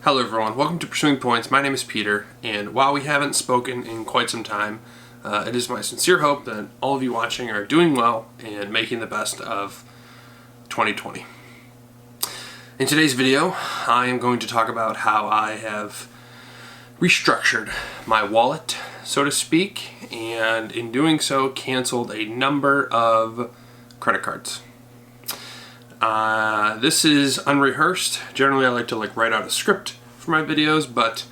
Hello everyone, welcome to Pursuing Points. My name is Peter, and while we haven't spoken in quite some time, it is my sincere hope that all of you watching are doing well and making the best of 2020. In today's video, I am going to talk about how I have restructured my wallet, so to speak, and in doing so, canceled a number of credit cards. This is unrehearsed. Generally, I like to write out a script for my videos, but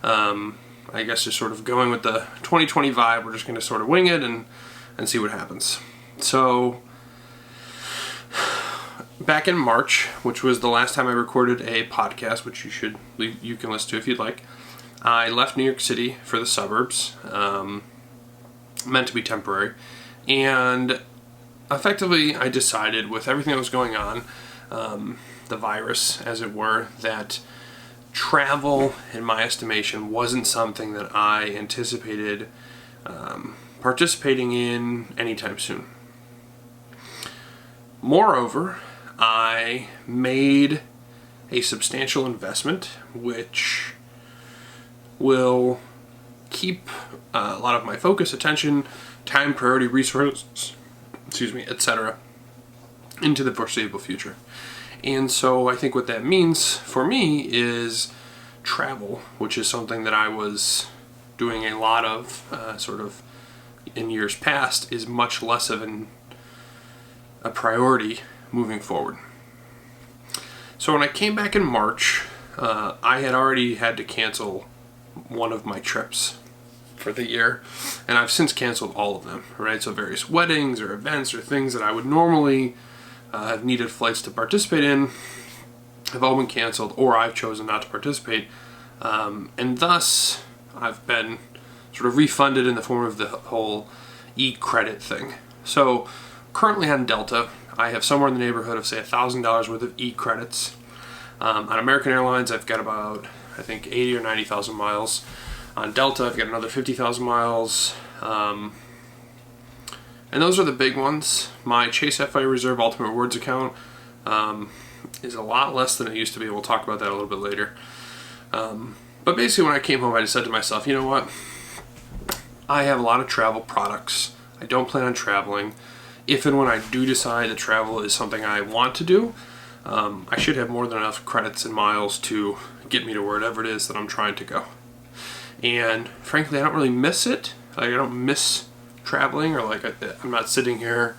I guess just sort of going with the 2020 vibe, we're just going to sort of wing it and see what happens. So, back in March, which was the last time I recorded a podcast, which you can listen to if you'd like, I left New York City for the suburbs, meant to be temporary, and effectively, I decided with everything that was going on, the virus, as it were, that travel, in my estimation, wasn't something that I anticipated participating in anytime soon. Moreover, I made a substantial investment, which will keep a lot of my focus, attention, time, priority, resources, etc., into the foreseeable future. And so I think what that means for me is travel, which is something that I was doing a lot of sort of in years past, is much less of a priority moving forward. So when I came back in March, I had already had to cancel one of my trips for the year, and I've since canceled all of them, right? So various weddings or events or things that I would normally have needed flights to participate in have all been canceled, or I've chosen not to participate, and thus I've been sort of refunded in the form of the whole e-credit thing. So currently on Delta, I have somewhere in the neighborhood of say $1,000 worth of e-credits. On American Airlines, I've got about, I think, 80 or 90,000 miles. On Delta, I've got another 50,000 miles, and those are the big ones. My Chase Sapphire Reserve Ultimate Rewards account is a lot less than it used to be. We'll talk about that a little bit later. But basically, when I came home, I just said to myself, you know what? I have a lot of travel products. I don't plan on traveling. If and when I do decide that travel is something I want to do, I should have more than enough credits and miles to get me to wherever it is that I'm trying to go. And frankly, I don't really miss it. I don't miss traveling, or I'm not sitting here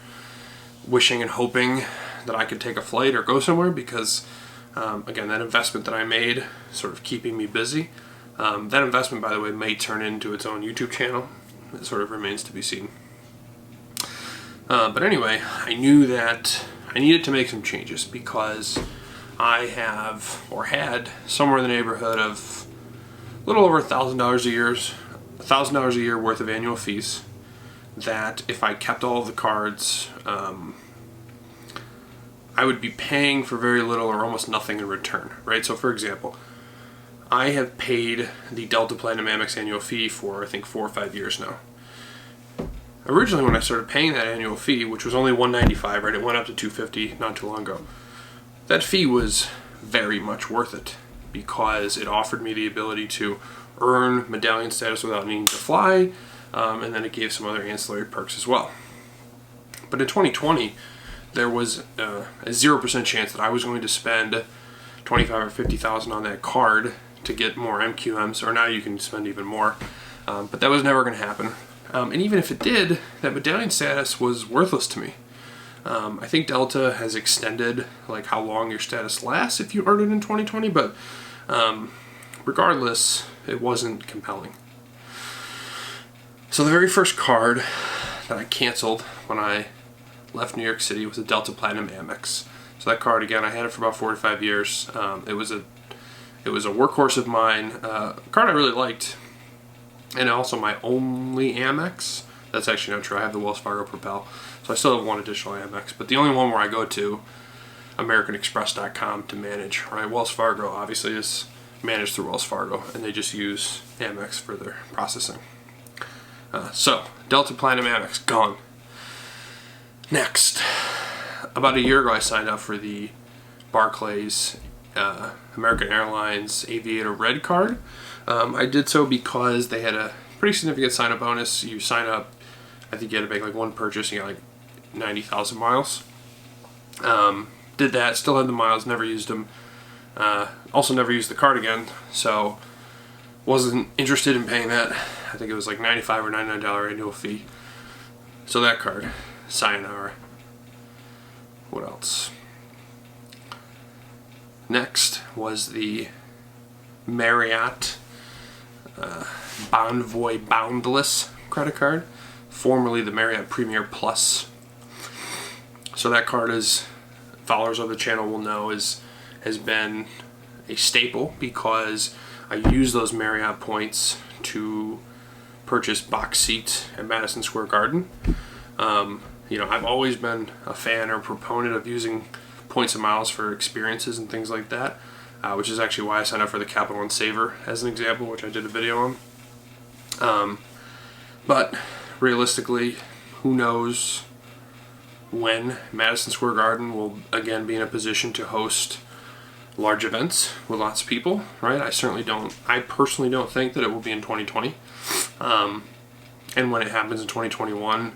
wishing and hoping that I could take a flight or go somewhere because, again, that investment that I made sort of keeping me busy. That investment, by the way, may turn into its own YouTube channel. It sort of remains to be seen. But anyway, I knew that I needed to make some changes because I have, or had, somewhere in the neighborhood of a little over $1,000 a year worth of annual fees that if I kept all of the cards, I would be paying for very little or almost nothing in return, right? So for example, I have paid the Delta Platinum Amex annual fee for I think 4 or 5 years now. Originally when I started paying that annual fee, which was only $195, right? It went up to $250 not too long ago. That fee was very much worth it, because it offered me the ability to earn medallion status without needing to fly, and then it gave some other ancillary perks as well. But in 2020, there was a 0% chance that I was going to spend $25,000 or $50,000 on that card to get more MQMs, or now you can spend even more, but that was never going to happen. And even if it did, that medallion status was worthless to me. I think Delta has extended how long your status lasts if you earn it in 2020, but regardless, it wasn't compelling. So the very first card that I canceled when I left New York City was a Delta Platinum Amex. So that card, again, I had it for about 4 to 5 years. It was a workhorse of mine, a card I really liked, and also my only Amex. That's actually not true. I have the Wells Fargo Propel, so I still have one additional Amex, but the only one where I go to AmericanExpress.com to manage, right? Wells Fargo obviously is managed through Wells Fargo, and they just use Amex for their processing. So, Delta Platinum Amex, gone. Next, about a year ago I signed up for the Barclays American Airlines Aviator Red card. I did so because they had a pretty significant sign-up bonus. You sign up, I think you had to make like one purchase, you got like 90,000 miles. Did that, still had the miles, never used them. Also never used the card again, so wasn't interested in paying that. I think it was like $95 or $99 annual fee. So that card, sayonara. What else? Next was the Marriott Bonvoy Boundless credit card, formerly the Marriott Premier Plus. So that card, as followers of the channel will know, has been a staple because I use those Marriott points to purchase box seats at Madison Square Garden. I've always been a fan or proponent of using points and miles for experiences and things like that, which is actually why I signed up for the Capital One Saver as an example, which I did a video on. But realistically, who knows when Madison Square Garden will again be in a position to host large events with lots of people, right? I personally don't think that it will be in 2020. And when it happens in 2021,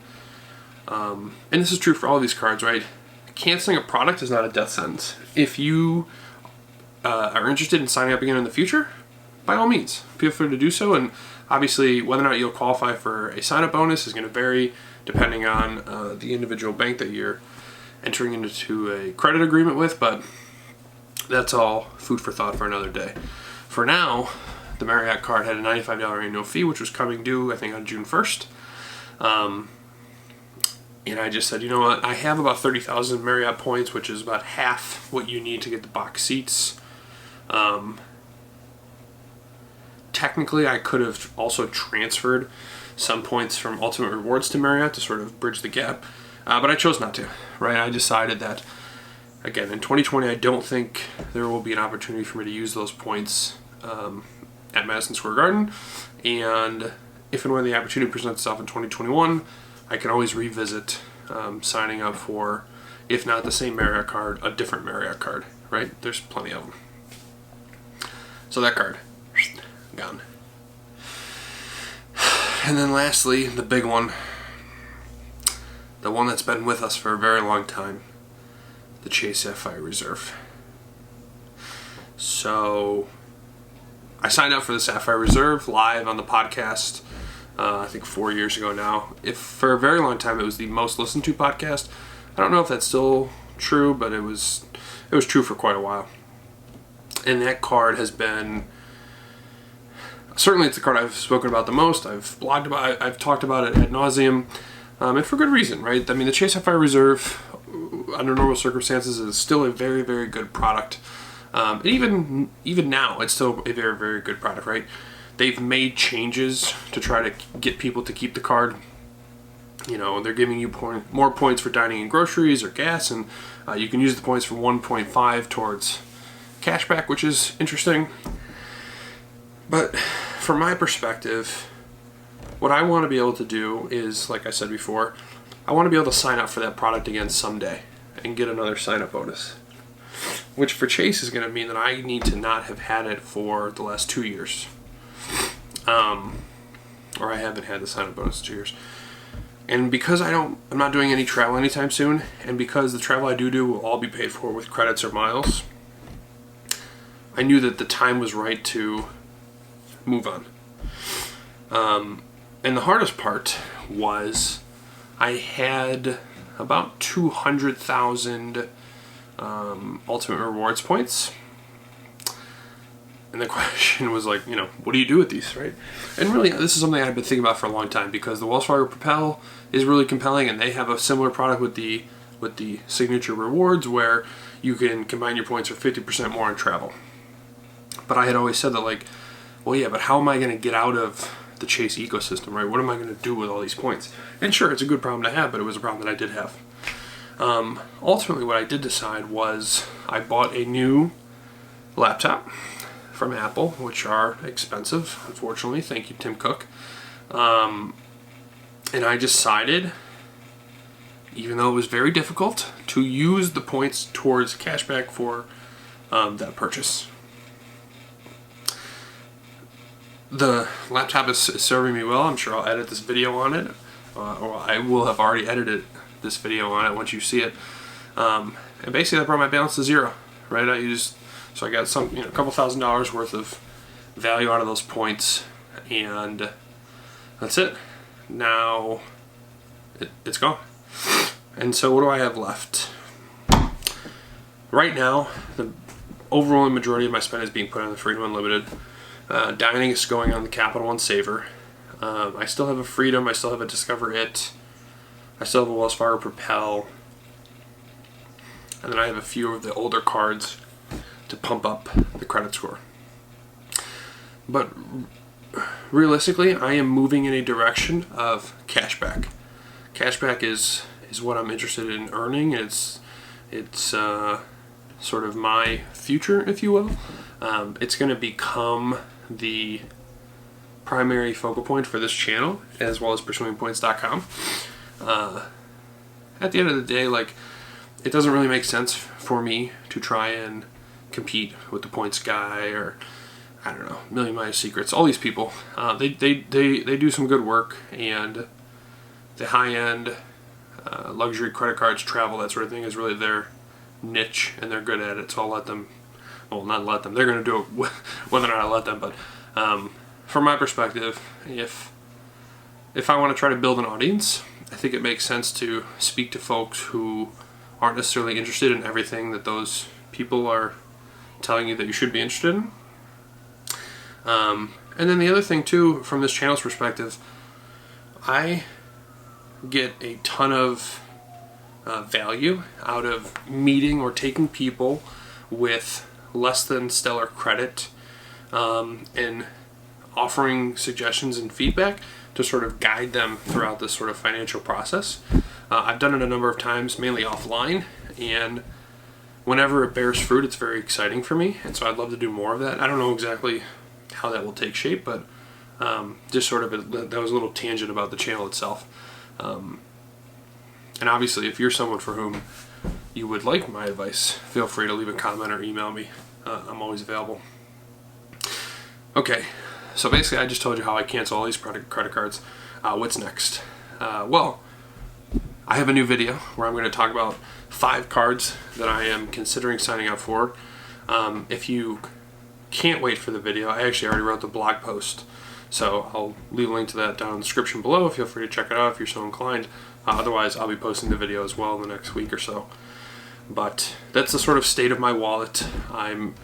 and this is true for all these cards, right? Canceling a product is not a death sentence. If you are interested in signing up again in the future, by all means, feel free to do so. And obviously, whether or not you'll qualify for a sign-up bonus is going to vary depending on the individual bank that you're entering into a credit agreement with, but that's all food for thought for another day. For now, the Marriott card had a $95 annual fee, which was coming due, I think, on June 1st. And I just said, you know what, I have about 30,000 Marriott points, which is about half what you need to get the box seats. Technically, I could have also transferred some points from Ultimate Rewards to Marriott to sort of bridge the gap, but I chose not to, right? I decided that, again, in 2020, I don't think there will be an opportunity for me to use those points at Madison Square Garden, and if and when the opportunity presents itself in 2021, I can always revisit signing up for, if not the same Marriott card, a different Marriott card, right? There's plenty of them. So that card, gone. And then lastly, the big one, the one that's been with us for a very long time, the Chase Sapphire Reserve. So I signed up for the Sapphire Reserve live on the podcast, I think 4 years ago now. If for a very long time it was the most listened to podcast. I don't know if that's still true, but it was true for quite a while. And that card has been, certainly it's the card I've spoken about the most. I've blogged about it, I've talked about it ad nauseum, and for good reason, right? I mean, the Chase Sapphire Reserve, under normal circumstances, is still a very, very good product. And even now, it's still a very, very good product, right? They've made changes to try to get people to keep the card. You know, they're giving you more points for dining and groceries or gas, and you can use the points for 1.5 towards cashback, which is interesting. But from my perspective, what I want to be able to do is, like I said before, I want to be able to sign up for that product again someday and get another sign-up bonus. Which for Chase is going to mean that I need to not have had it for the last 2 years. Or I haven't had the sign-up bonus in 2 years. And because I'm not doing any travel anytime soon, and because the travel I do will all be paid for with credits or miles, I knew that the time was right to move on. And the hardest part was I had about 200,000 Ultimate Rewards points. And the question was like, what do you do with these, right? And really, this is something I've been thinking about for a long time, because the Wells Fargo Propel is really compelling, and they have a similar product with the Signature Rewards where you can combine your points for 50% more on travel. But I had always said that, like, well, yeah, but how am I going to get out of the Chase ecosystem, right? What am I going to do with all these points? And sure, it's a good problem to have, but it was a problem that I did have. Ultimately, what I did decide was I bought a new laptop from Apple, which are expensive, unfortunately. Thank you, Tim Cook. And I decided, even though it was very difficult, to use the points towards cashback for that purchase. the laptop is serving me well. I'm sure I'll edit this video on it, or I will have already edited this video on it once you see it. And basically that brought my balance to zero, right? So I got some, a couple $1,000s worth of value out of those points, and that's it. Now it's gone. And so what do I have left? Right now, the overwhelming majority of my spend is being put on the Freedom Unlimited. Dining is going on the Capital One Saver. I still have a Freedom. I still have a Discover It. I still have a Wells Fargo Propel. And then I have a few of the older cards to pump up the credit score. But realistically, I am moving in a direction of cashback. Cashback is what I'm interested in earning. It's sort of my future, if you will. It's going to become the primary focal point for this channel, as well as pursuingpoints.com. At the end of the day, like, it doesn't really make sense for me to try and compete with the Points Guy, or I don't know, Million Mile Secrets. All these people, they do some good work, and the high-end luxury credit cards, travel, that sort of thing is really their niche, and they're good at it. So I'll let them. Well, not let them. They're going to do it whether or not I let them. But from my perspective, if I want to try to build an audience, I think it makes sense to speak to folks who aren't necessarily interested in everything that those people are telling you that you should be interested in. And then the other thing too, from this channel's perspective, I get a ton of value out of meeting or taking people with less than stellar credit, and offering suggestions and feedback to sort of guide them throughout this sort of financial process. I've done it a number of times, mainly offline, and whenever it bears fruit, it's very exciting for me, and so I'd love to do more of that. I don't know exactly how that will take shape, but just sort of that was a little tangent about the channel itself. And obviously, if you're someone for whom you would like my advice, feel free to leave a comment or email me. I'm always available. Okay, so basically I just told you how I cancel all these credit cards. What's next? Well, I have a new video where I'm going to talk about 5 cards that I am considering signing up for. If you can't wait for the video, I actually already wrote the blog post, so I'll leave a link to that down in the description below. Feel free to check it out if you're so inclined. Otherwise, I'll be posting the video as well in the next week or so. But that's the sort of state of my wallet. I'm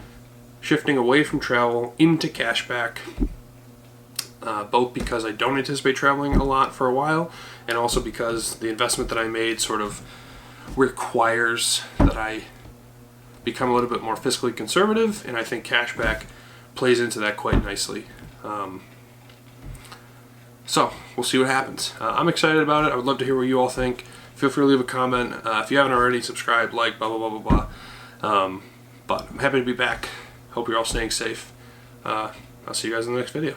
shifting away from travel into cashback, both because I don't anticipate traveling a lot for a while, and also because the investment that I made sort of requires that I become a little bit more fiscally conservative, and I think cashback plays into that quite nicely. So we'll see what happens. I'm excited about it. I would love to hear what you all think. Feel free to leave a comment. If you haven't already, subscribe, like, blah, blah, blah, blah, blah. But I'm happy to be back. Hope you're all staying safe. I'll see you guys in the next video.